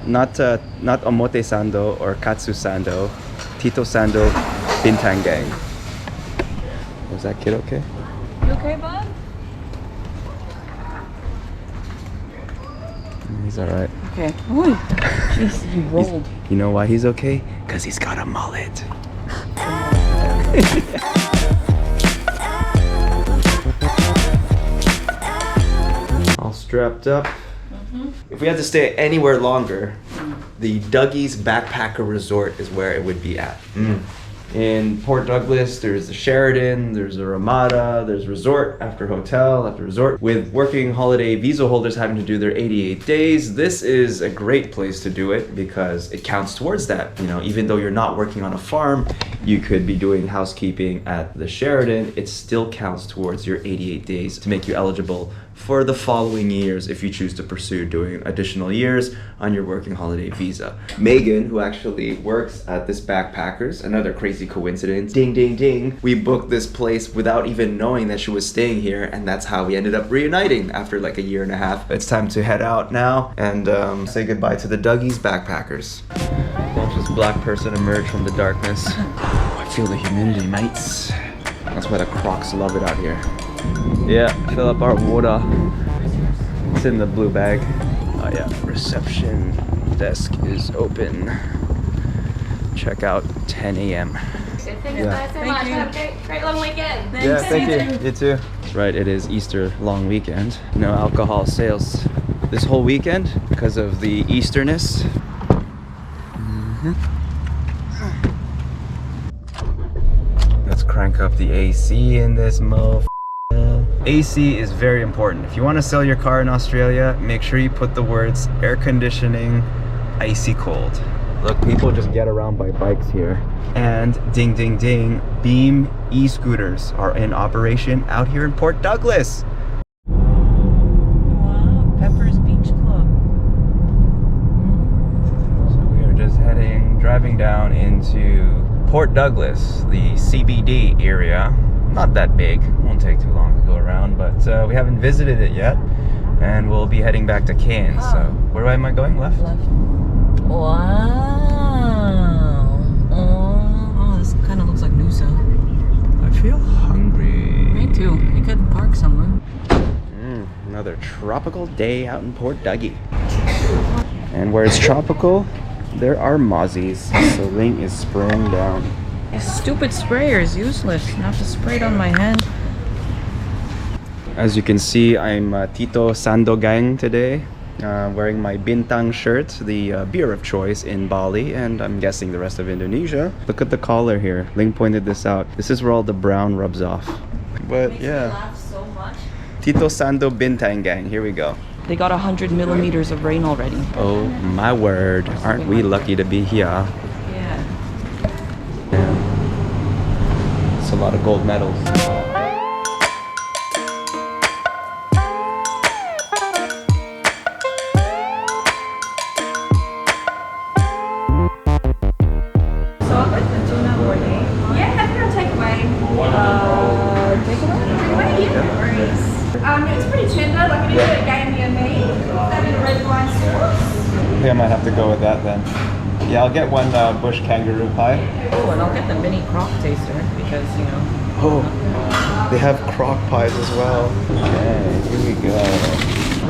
not Omote Sando or Katsu Sando, Tito Sando Bintang Gang. Was that kid okay? You okay, bud? He's alright. Okay. Ooh, jeez, he rolled. You know why he's okay? Because he's got a mullet. All strapped up. If we had to stay anywhere longer, the Dougie's Backpacker Resort is where it would be at. In Port Douglas, there's the Sheraton, there's the Ramada, there's resort after hotel after resort. With working holiday visa holders having to do their 88 days, this is a great place to do it because it counts towards that. You know, even though you're not working on a farm, you could be doing housekeeping at the Sheraton. It still counts towards your 88 days to make you eligible for the following years if you choose to pursue doing additional years on your working holiday visa. Megan, who actually works at this Backpackers, another crazy coincidence, ding ding ding, we booked this place without even knowing that she was staying here, and that's how we ended up reuniting after like a year and a half. It's time to head out now and say goodbye to the Dougie's Backpackers. Watch this black person emerge from the darkness. I feel the humidity, mates. That's why the Crocs love it out here. Yeah, fill up our water. It's in the blue bag. Oh yeah, reception desk is open. Check out 10 a.m. Thank you guys so much. Have a great long weekend. Thanks. Yeah, thank you. You too. That's right, it is Easter long weekend. No alcohol sales this whole weekend because of the Easterness. Let's crank up the AC in this mofo. AC is very important. If you want to sell your car in Australia, make sure you put the words air conditioning, icy cold. Look, people just get around by bikes here. And ding ding ding, Beam e-scooters are in operation out here in Port Douglas. Wow, Pepper's Beach Club. So we are just driving down into Port Douglas, the CBD area. Not that big, won't take too long to go around, but we haven't visited it yet, and we'll be heading back to Cairns. So where am I going? Left? Left. Wow. Oh, this kind of looks like Noosa. I feel hungry. Me too. You could park somewhere. Another tropical day out in Port Dougie. And where it's tropical, there are mozzies. So Link is spraying down. This stupid sprayer is useless. I have to spray it on my hand. As you can see, I'm Tito Sando Gang today, wearing my Bintang shirt, the beer of choice in Bali, and I'm guessing the rest of Indonesia. Look at the collar here. Ling pointed this out. This is where all the brown rubs off. But yeah, Laugh so much. Tito Sando Bintang Gang, here we go. They got 100 millimeters of rain already. Oh my word, aren't we lucky to be here? Yeah. It's a lot of gold medals. It's pretty tender, like it is a gamey and meat. That in a red wine sauce. I think I might have to go with that then. Yeah, I'll get one bush kangaroo pie. Oh, and I'll get the mini croc taster because, you know. Oh, they have crock pies as well. Okay, here we go.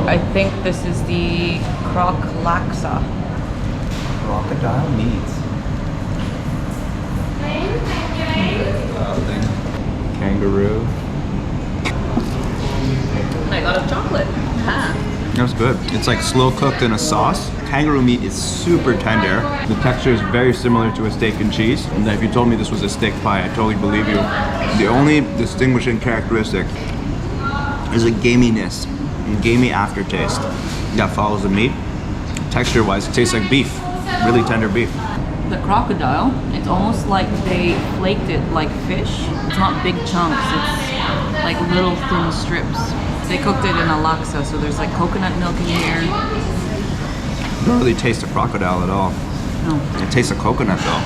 I think this is the croc laksa. Crocodile meat. Kangaroo. I got a chocolate. That's good. It's like slow cooked in a sauce. Kangaroo meat is super tender. The texture is very similar to a steak and cheese. And if you told me this was a steak pie, I totally believe you. The only distinguishing characteristic is a gaminess, a gamey aftertaste that follows the meat. Texture-wise, it tastes like beef, really tender beef. The crocodile, it's almost like they flaked it like fish. It's not big chunks, it's like little thin strips. They cooked it in a laksa, so there's like coconut milk in here. Don't really taste the crocodile at all. No. It tastes of coconut though.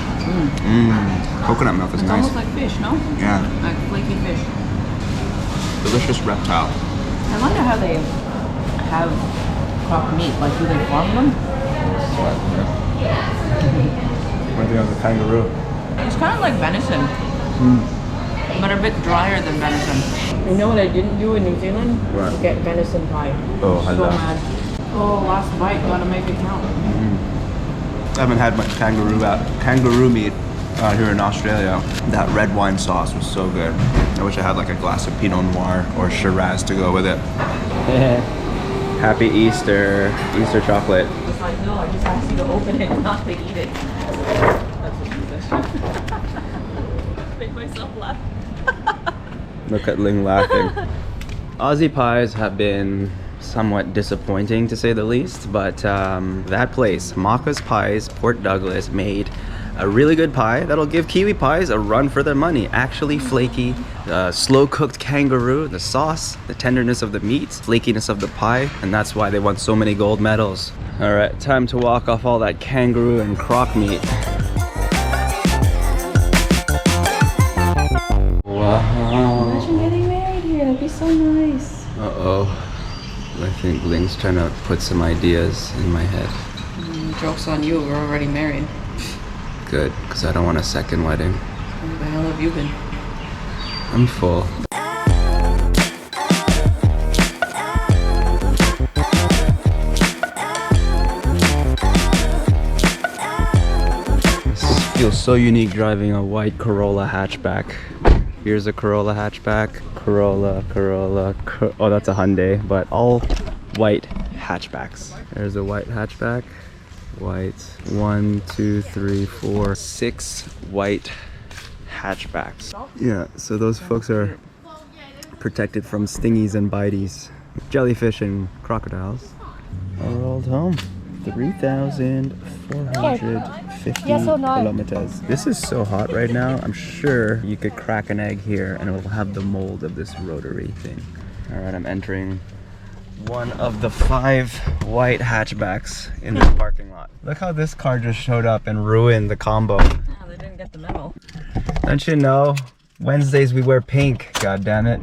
Coconut milk is It's nice. almost like fish, no? Yeah. Like flaky fish. Delicious reptile. I wonder how they have croc meat. Like, do they farm them? What do you think of the kangaroo? It's kind of like venison, but a bit drier than venison. You know what I didn't do in New Zealand? What? Get venison pie. Oh, so hello. mad. Oh, last bite, gotta make it count. I haven't had much kangaroo meat out here in Australia. That red wine sauce was so good. I wish I had like a glass of Pinot Noir or Shiraz to go with it. Happy Easter. Easter chocolate. I was like, no, I just asked you to open it, not to eat it. That's what she said. Made myself laugh. Look at Ling laughing. Aussie pies have been somewhat disappointing to say the least, but that place, MOCKA'S Pies, Port Douglas, made a really good pie that'll give Kiwi pies a run for their money. Actually flaky, slow cooked kangaroo, the sauce, the tenderness of the meat, flakiness of the pie, and that's why they won so many gold medals. All right, time to walk off all that kangaroo and croc meat. Wow. Imagine getting married here, that'd be so nice. Uh-oh. I think Ling's trying to put some ideas in my head. Joke's on you, we're already married. Good, because I don't want a second wedding. Where the hell have you been? I'm full. This feels so unique driving a white Corolla hatchback. Here's a Corolla hatchback. Corolla. Oh, that's a Hyundai, but all white hatchbacks. There's a white hatchback. White. 1, 2, 3, 4, 6 white hatchbacks. Yeah, so those folks are protected from stingies and bites, jellyfish and crocodiles. Our old home. 3,450 kilometers. This is so hot right now. I'm sure you could crack an egg here and it will have the mold of this rotary thing. All right, I'm entering one of the 5 white hatchbacks in this parking lot. Look how this car just showed up and ruined the combo. Oh, they didn't get the memo. Don't you know? Wednesdays we wear pink, god damn it.